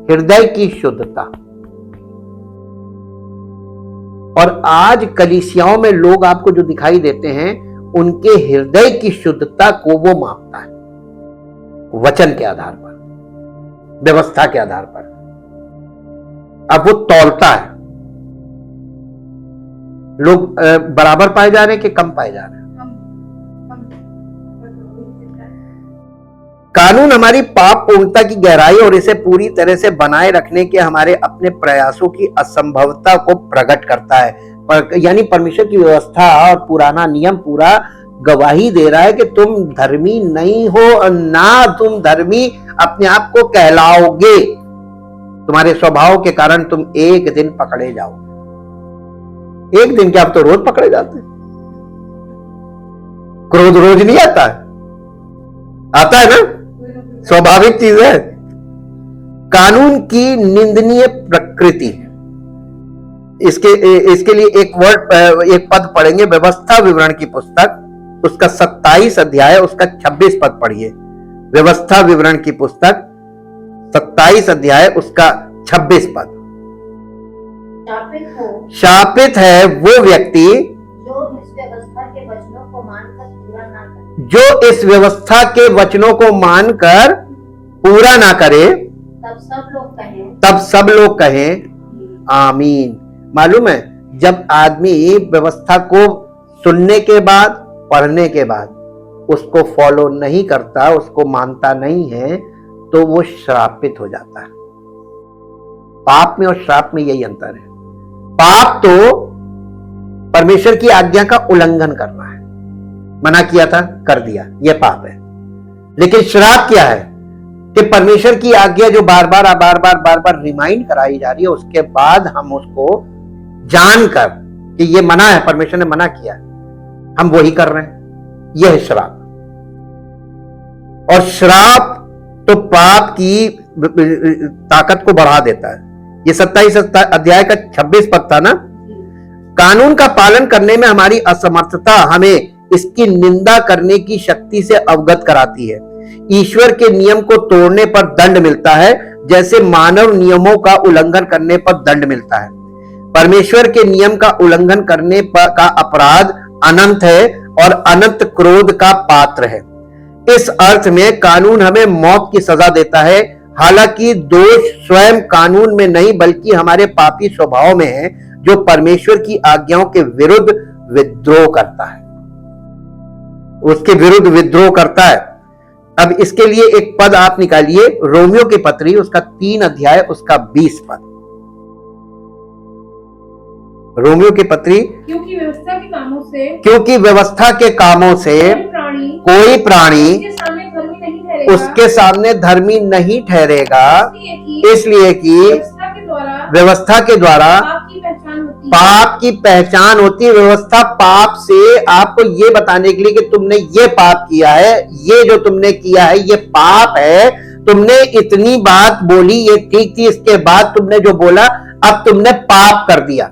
हृदय की शुद्धता। और आज कलीसियाओं में लोग आपको जो दिखाई देते हैं, उनके हृदय की शुद्धता को वो मापता है वचन के आधार पर, व्यवस्था के आधार पर। अब वो तौलता है। लोग बराबर पाए जा रहे हैं कि कम पाए जा रहे हैं? कानून हमारी पाप पूर्णता की गहराई और इसे पूरी तरह से बनाए रखने के हमारे अपने प्रयासों की असंभवता को प्रकट करता है। यानी परमेश्वर की व्यवस्था और पुराना नियम पूरा गवाही दे रहा है कि तुम धर्मी नहीं हो और ना तुम धर्मी अपने आप को कहलाओगे। तुम्हारे स्वभाव के कारण तुम एक दिन पकड़े जाओगे। एक दिन क्या, आप तो रोज पकड़े जाते हैं। क्रोध रोज नहीं आता है, आता है ना, स्वाभाविक चीज है। कानून की निंदनीय प्रकृति, इसके लिए एक पद पढ़ेंगे, व्यवस्था विवरण की पुस्तक, उसका 27 अध्याय, उसका 26 पद पढ़िए। व्यवस्था विवरण की पुस्तक 27 अध्याय, उसका 26 पद। शापित है वो व्यक्ति जो इस व्यवस्था के वचनों को मानकर पूरा ना करे, तब सब लोग कहें आमीन। मालूम है, जब आदमी व्यवस्था को सुनने के बाद, पढ़ने के बाद उसको फॉलो नहीं करता, उसको मानता नहीं है, तो वो श्रापित हो जाता है। पाप में और श्राप में यही अंतर है। पाप तो परमेश्वर की आज्ञा का उल्लंघन करना है, मना किया था, कर दिया, यह पाप है। लेकिन श्राप क्या है कि परमेश्वर की आज्ञा जो बार बार रिमाइंड कराई जा रही है, उसके बाद हम उसको जानकर कि ये मना है, परमेश्वर ने मना किया, हम वही कर रहे हैं, यह है श्राप। और श्राप तो पाप की ताकत को बढ़ा देता है। ये 27 अध्याय का 26 पद था ना। कानून का पालन करने में हमारी असमर्थता हमें इसकी निंदा करने की शक्ति से अवगत कराती है। ईश्वर के नियम को तोड़ने पर दंड मिलता है, जैसे मानव नियमों का उल्लंघन करने पर दंड मिलता है। परमेश्वर के नियम का उल्लंघन करने का अपराध अनंत है और अनंत क्रोध का पात्र है। इस अर्थ में कानून हमें मौत की सजा देता है। हालांकि दोष स्वयं कानून में नहीं बल्कि हमारे पापी स्वभाव में है, जो परमेश्वर की आज्ञाओं के विरुद्ध विद्रोह करता है, उसके विरुद्ध विद्रोह करता है। अब इसके लिए एक पद आप निकालिए, रोमियो की पत्री, उसका 3 अध्याय, उसका 20 पद। रोमियो की पत्री, क्योंकि व्यवस्था के कामों से कोई प्राणी उसके सामने धर्मी नहीं ठहरेगा, इसलिए कि व्यवस्था के द्वारा पाप की पहचान होती है। व्यवस्था पाप से आपको ये बताने के लिए कि तुमने ये पाप किया है, ये जो तुमने किया है ये पाप है, तुमने इतनी बात बोली ये ठीक थी, इसके बाद तुमने जो बोला अब तुमने पाप कर दिया।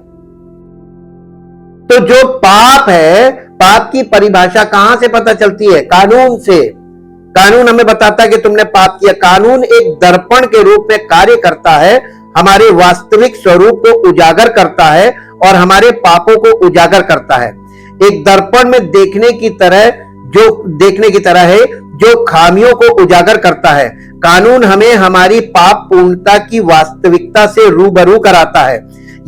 तो जो पाप है, पाप की परिभाषा कहां से पता चलती है? कानून से। कानून हमें बताता है कि तुमने पाप किया। कानून एक दर्पण के रूप में कार्य करता है, हमारे वास्तविक स्वरूप को उजागर करता है और हमारे पापों को उजागर करता है। एक दर्पण में देखने की तरह है जो खामियों को उजागर करता है। कानून हमें हमारी पाप पूर्णता की वास्तविकता से रूबरू कराता है।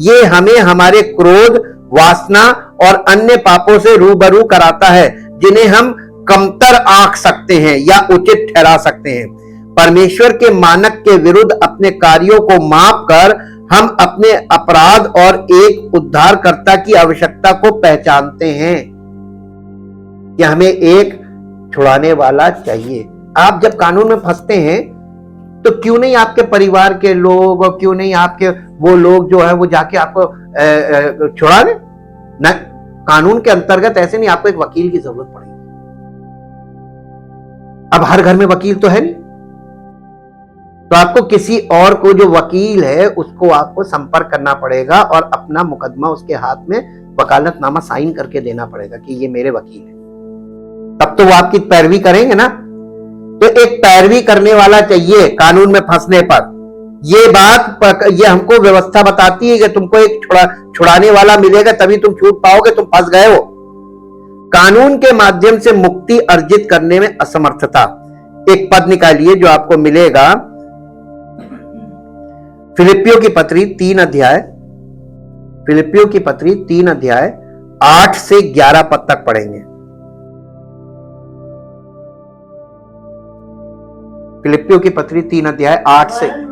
ये हमें हमारे क्रोध, वासना और अन्य पापों से रूबरू कराता है, जिन्हें हम कमतर आंक सकते हैं या उचित ठहरा सकते हैं। परमेश्वर के मानक के विरुद्ध अपने कार्यों को माप कर हम अपने अपराध और एक उद्धारकर्ता की आवश्यकता को पहचानते हैं कि हमें एक छुड़ाने वाला चाहिए। आप जब कानून में फंसते हैं तो क्यों नहीं आपके परिवार के लोग और क्यों नहीं आपके वो लोग जो है वो जाके आपको छुड़ा दें? न, कानून के अंतर्गत ऐसे नहीं, आपको एक वकील की जरूरत पड़ेगी। अब हर घर में वकील तो है नहीं, तो आपको किसी और को जो वकील है उसको आपको संपर्क करना पड़ेगा और अपना मुकदमा उसके हाथ में वकालतनामा साइन करके देना पड़ेगा कि ये मेरे वकील है। तब तो वो आपकी पैरवी करेंगे ना। तो एक पैरवी करने वाला चाहिए कानून में फंसने पर। ये हमको व्यवस्था बताती है कि तुमको एक छुड़ाने वाला मिलेगा तभी तुम छूट पाओगे, तुम फंस गए हो। कानून के माध्यम से मुक्ति अर्जित करने में असमर्थता। एक पद निकालिए जो आपको मिलेगा, फिलिपियों की पत्री 3 अध्याय, फिलिपियों की पत्री 3 अध्याय 8 से 11 पद तक पढ़ेंगे। फिलिपियों की पत्री 3 अध्याय 8 से। वरन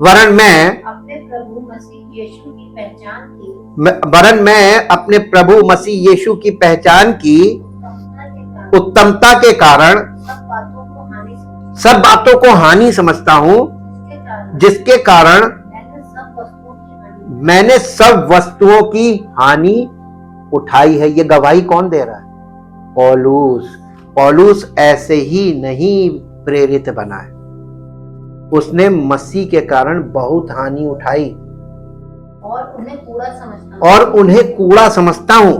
वरन मैं मैं अपने प्रभु मसीह यीशु की पहचान की वरन मैं अपने प्रभु मसीह यीशु की पहचान की उत्तमता के कारण उत्तमता के कारण सब बातों को हानि सब बातों को हानि समझता समझता हूं, जिसके कारण जिसके कारण मैंने सब वस्तुओं की हानि उठाई है। ये गवाही कौन दे रहा है? पौलुस। पौलुस ऐसे ही नहीं प्रेरित बना है, उसने मसीह के कारण बहुत हानि उठाई और उन्हें कूड़ा समझता हूं,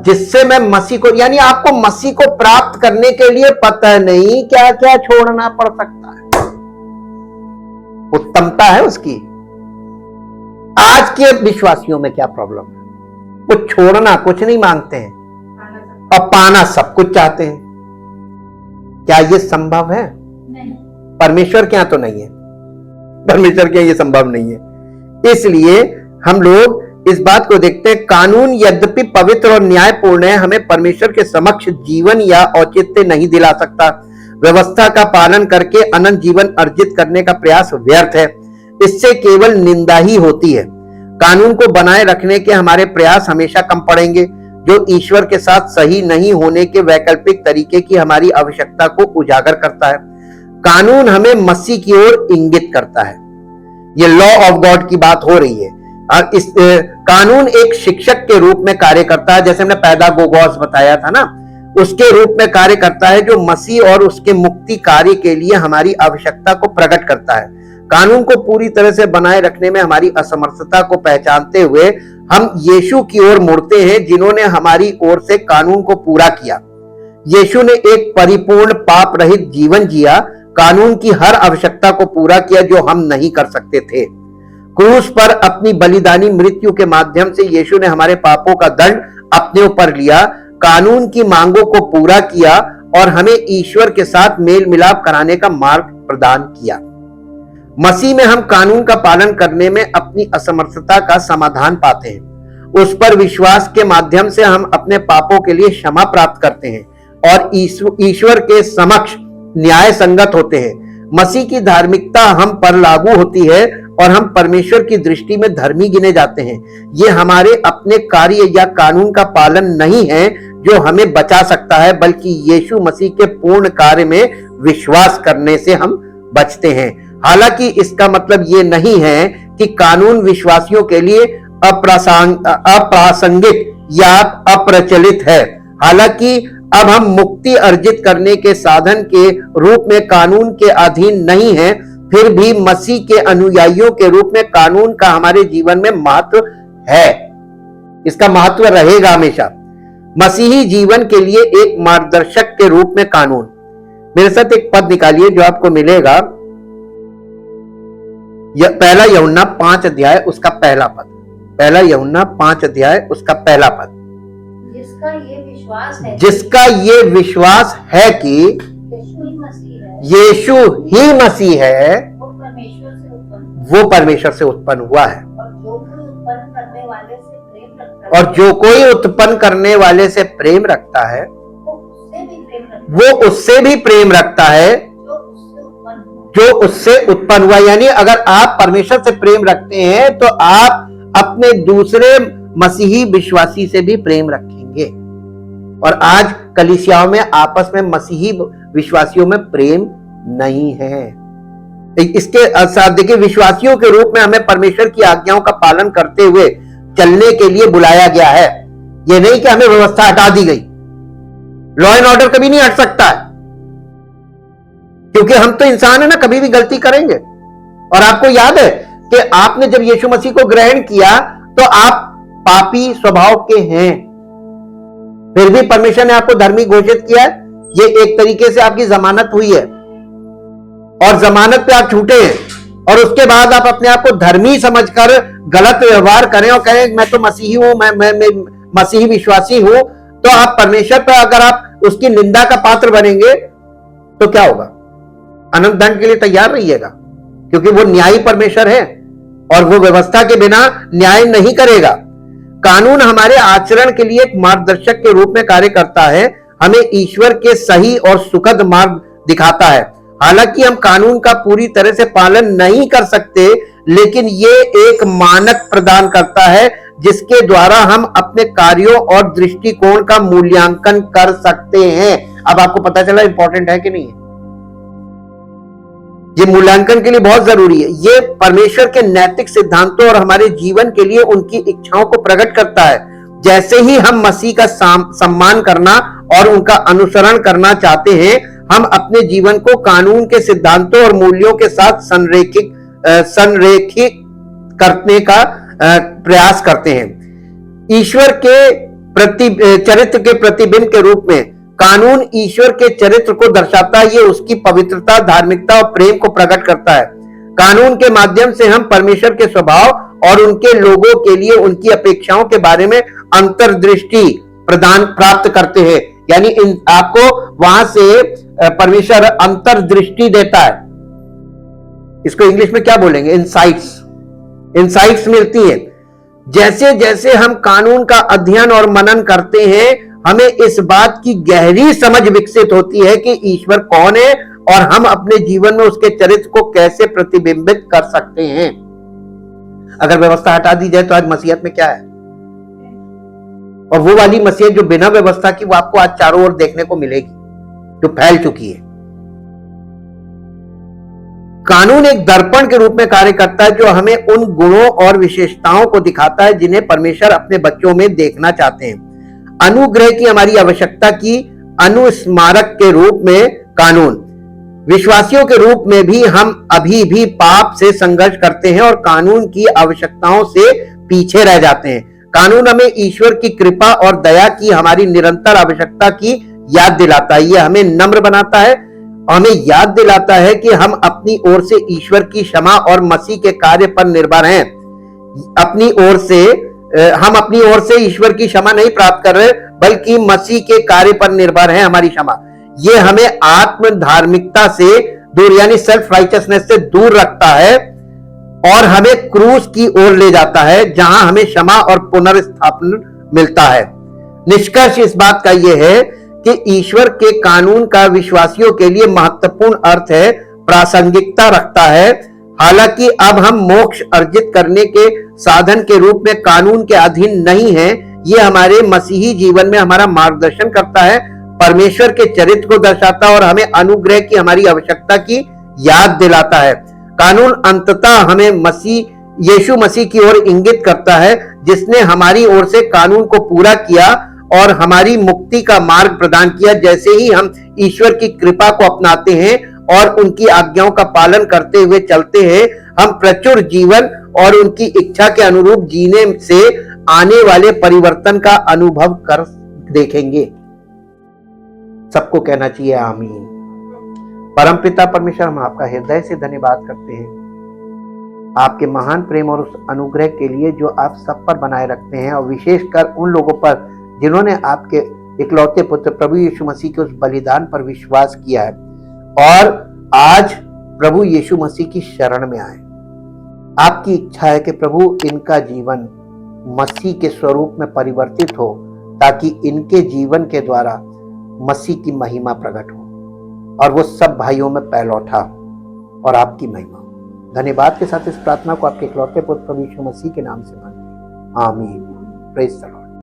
जिससे मैं मसीह को यानी आपको मसीह को प्राप्त करने के लिए पता नहीं क्या क्या छोड़ना पड़ सकता है। उत्तमता है उसकी। आज के विश्वासियों में क्या प्रॉब्लम है? वो छोड़ना कुछ नहीं मांगते हैं और पाना सब कुछ चाहते हैं। क्या ये संभव है? नहीं। परमेश्वर के यहां तो नहीं है, परमेश्वर के यहां ये संभव नहीं है। इसलिए हम लोग इस बात को देखते हैं, कानून यद्यपि पवित्र और न्यायपूर्ण है, हमें परमेश्वर के समक्ष जीवन या औचित्य नहीं दिला सकता। व्यवस्था का पालन करके अनंत जीवन अर्जित करने का प्रयास व्यर्थ है, इससे केवल निंदा ही होती है। कानून को बनाए रखने के हमारे प्रयास हमेशा कम पड़ेंगे, जो ईश्वर के साथ सही नहीं होने के वैकल्पिक तरीके की हमारी आवश्यकता को उजागर करता है। कानून हमें मसीह की ओर इंगित करता है। ये लॉ ऑफ गॉड की बात हो रही है। और इस कानून एक शिक्षक के रूप में कार्य करता है, जैसे हमने पैदागोगोस बताया था ना, उसके रूप में कार्य करता है, जो मसीह और उसके मुक्ति कार्य के लिए हमारी आवश्यकता को प्रकट करता है। कानून को पूरी तरह से बनाए रखने में हमारी असमर्थता को पहचानते हुए हम यीशु की ओर मुड़ते हैं, जिन्होंने हमारी ओर से कानून को पूरा किया। यीशु ने एक परिपूर्ण पाप रहित जीवन जिया, कानून की हर आवश्यकता को पूरा किया जो हम नहीं कर सकते थे। क्रूस पर अपनी बलिदानी मृत्यु के माध्यम से यीशु ने हमारे पापों का दंड अपने ऊपर लिया, कानून की मांगों को पूरा किया और हमें ईश्वर के साथ मेल मिलाप कराने का मार्ग प्रदान किया। मसीह में हम कानून का पालन करने में अपनी असमर्थता का समाधान पाते हैं। उस पर विश्वास के माध्यम से हम अपने पापों के लिए क्षमा प्राप्त करते हैं और ईश्वर के समक्ष न्याय संगत होते हैं। मसीह की धार्मिकता हम पर लागू होती है और हम परमेश्वर की दृष्टि में धर्मी गिने जाते हैं। ये हमारे अपने कार्य या कानून का पालन नहीं है जो हमें बचा सकता है, बल्कि यीशु मसीह के पूर्ण कार्य में विश्वास करने से हम बचते हैं। हालांकि इसका मतलब ये नहीं है कि कानून विश्वासियों के लिए अप्रासंगिक या अप्रचलित है। हालांकि अब हम मुक्ति अर्जित करने के साधन के रूप में कानून के अधीन नहीं हैं, फिर भी मसीह के अनुयायियों के रूप में कानून का हमारे जीवन में महत्व है। इसका महत्व रहेगा हमेशा। मसीही जीवन के लिए एक मार्गदर्शक के रूप में कानून। मेरे साथ एक पद निकालिए जो आपको मिलेगा, पहला यूहन्ना 5 अध्याय उसका पहला पद। पहला यूहन्ना 5 अध्याय उसका पहला पद। जिसका ये विश्वास है कि यीशु ही मसीह है, वो परमेश्वर से उत्पन्न हुआ है, और जो कोई उत्पन्न करने वाले से प्रेम रखता है वो उससे भी प्रेम रखता है जो उससे उत्पन्न हुआ। यानी अगर आप परमेश्वर से प्रेम रखते हैं तो आप अपने दूसरे मसीही विश्वासी से भी प्रेम रखेंगे। और आज कलीसियाओं में आपस में मसीही विश्वासियों में प्रेम नहीं है। इसके साथ देखिए, विश्वासियों के रूप में हमें परमेश्वर की आज्ञाओं का पालन करते हुए चलने के लिए बुलाया गया है। यह नहीं कि हमें व्यवस्था हटा दी गई। लॉ एंड ऑर्डर कभी नहीं हट सकता है, क्योंकि हम तो इंसान है ना, कभी भी गलती करेंगे। और आपको याद है कि आपने जब यीशु मसीह को ग्रहण किया तो आप पापी स्वभाव के हैं, फिर भी परमेश्वर ने आपको धर्मी घोषित किया है। ये एक तरीके से आपकी जमानत हुई है, और जमानत पे आप छूटे हैं, और उसके बाद आप अपने आप को धर्मी समझकर गलत व्यवहार करें और कहें मैं तो मसीही हूं, मैं मसीही विश्वासी हूं, तो आप परमेश्वर पर अगर आप उसकी निंदा का पात्र बनेंगे तो क्या होगा? अनंत दंड के लिए तैयार रहिएगा, क्योंकि वो न्यायी परमेश्वर है और वो व्यवस्था के बिना न्याय नहीं करेगा। कानून हमारे आचरण के लिए एक मार्गदर्शक के रूप में कार्य करता है, हमें ईश्वर के सही और सुखद मार्ग दिखाता है। हालांकि हम कानून का पूरी तरह से पालन नहीं कर सकते, लेकिन ये एक मानक प्रदान करता है जिसके द्वारा हम अपने कार्यों और दृष्टिकोण का मूल्यांकन कर सकते हैं। अब आपको पता चला इंपॉर्टेंट है कि नहीं है? ये मूल्यांकन के लिए बहुत जरूरी है। ये परमेश्वर के नैतिक सिद्धांतों और हमारे जीवन के लिए उनकी इच्छाओं को प्रकट करता है। जैसे ही हम मसीह का सम्मान करना और उनका अनुसरण करना चाहते हैं, हम अपने जीवन को कानून के सिद्धांतों और मूल्यों के साथ संरेखित करने का प्रयास करते हैं। ईश्वर के चरित्र के प्रतिबिंब के रूप में कानून ईश्वर के चरित्र को दर्शाता है। ये उसकी पवित्रता, धार्मिकता और प्रेम को प्रकट करता है। कानून के माध्यम से हम परमेश्वर के स्वभाव और उनके लोगों के लिए उनकी अपेक्षाओं के बारे में अंतर्दृष्टि प्राप्त करते हैं। यानी आपको वहां से परमेश्वर अंतर्दृष्टि देता है। इसको इंग्लिश में क्या बोलेंगे? इंसाइट्स मिलती है। जैसे जैसे हम कानून का अध्ययन और मनन करते हैं, हमें इस बात की गहरी समझ विकसित होती है कि ईश्वर कौन है और हम अपने जीवन में उसके चरित्र को कैसे प्रतिबिंबित कर सकते हैं। अगर व्यवस्था हटा दी जाए तो आज मसीहत में क्या है? और वो वाली मसीहत जो बिना व्यवस्था की, वो आपको आज चारों ओर देखने को मिलेगी, जो फैल चुकी है। कानून एक दर्पण के रूप में कार्य करता है जो हमें उन गुणों और विशेषताओं को दिखाता है जिन्हें परमेश्वर अपने बच्चों में देखना चाहते हैं। अनुग्रह की हमारी आवश्यकता की अनुस्मारक के रूप में कानून, विश्वासियों के रूप में भी हम अभी भी पाप से संघर्ष करते हैं और कानून की आवश्यकताओं से पीछे रह जाते हैं। कानून हमें ईश्वर की कृपा और दया की हमारी निरंतर आवश्यकता की याद दिलाता है। यह हमें नम्र बनाता है, हमें याद दिलाता है कि हम अपनी ओर से ईश्वर की क्षमा और मसीह के कार्य पर निर्भर हैं। हम अपनी ओर से ईश्वर की क्षमा नहीं प्राप्त कर रहे, बल्कि मसीह के कार्य पर निर्भर है हमारी क्षमा। ये हमें आत्म धार्मिकता से दूर, यानी सेल्फ राइचियसनेस से दूर रखता है और हमें क्रूस की ओर ले जाता है, जहां हमें क्षमा और पुनर्स्थापन मिलता है। निष्कर्ष इस बात का यह है कि ईश्वर के कानून का विश्वासियों के लिए महत्वपूर्ण अर्थ है, प्रासंगिकता रखता है। हालांकि अब हम मोक्ष अर्जित करने के साधन के रूप में कानून के अधीन नहीं हैं, ये हमारे मसीही जीवन में हमारा मार्गदर्शन करता है, परमेश्वर के चरित्र को दर्शाता है और हमें अनुग्रह की हमारी आवश्यकता की याद दिलाता है। कानून अंततः हमें यीशु मसीह की ओर इंगित करता है, जिसने हमारी ओर से कानून को पूरा किया और हमारी मुक्ति का मार्ग प्रदान किया। जैसे ही हम ईश्वर की कृपा को अपनाते हैं और उनकी आज्ञाओं का पालन करते हुए चलते हैं, हम प्रचुर जीवन और उनकी इच्छा के अनुरूप जीने से आने वाले परिवर्तन का अनुभव कर देखेंगे। सबको कहना चाहिए आमीन। परमपिता परमेश्वर, हम आपका हृदय से धन्यवाद करते हैं आपके महान प्रेम और उस अनुग्रह के लिए जो आप सब पर बनाए रखते हैं, और विशेषकर उन लोगों पर जिन्होंने आपके इकलौते पुत्र प्रभु यीशु मसीह के उस बलिदान पर विश्वास किया है और आज प्रभु यीशु मसीह की शरण में आए। आपकी इच्छा है कि प्रभु इनका जीवन मसीह के स्वरूप में परिवर्तित हो, ताकि इनके जीवन के द्वारा मसीह की महिमा प्रकट हो और वो सब भाइयों में पैलौठा हो और आपकी महिमा हो। धन्यवाद के साथ इस प्रार्थना को आपके इकलौते पुत्र प्रभु यीशु मसीह के नाम से मांगते हैं, आमीन। Praise the Lord.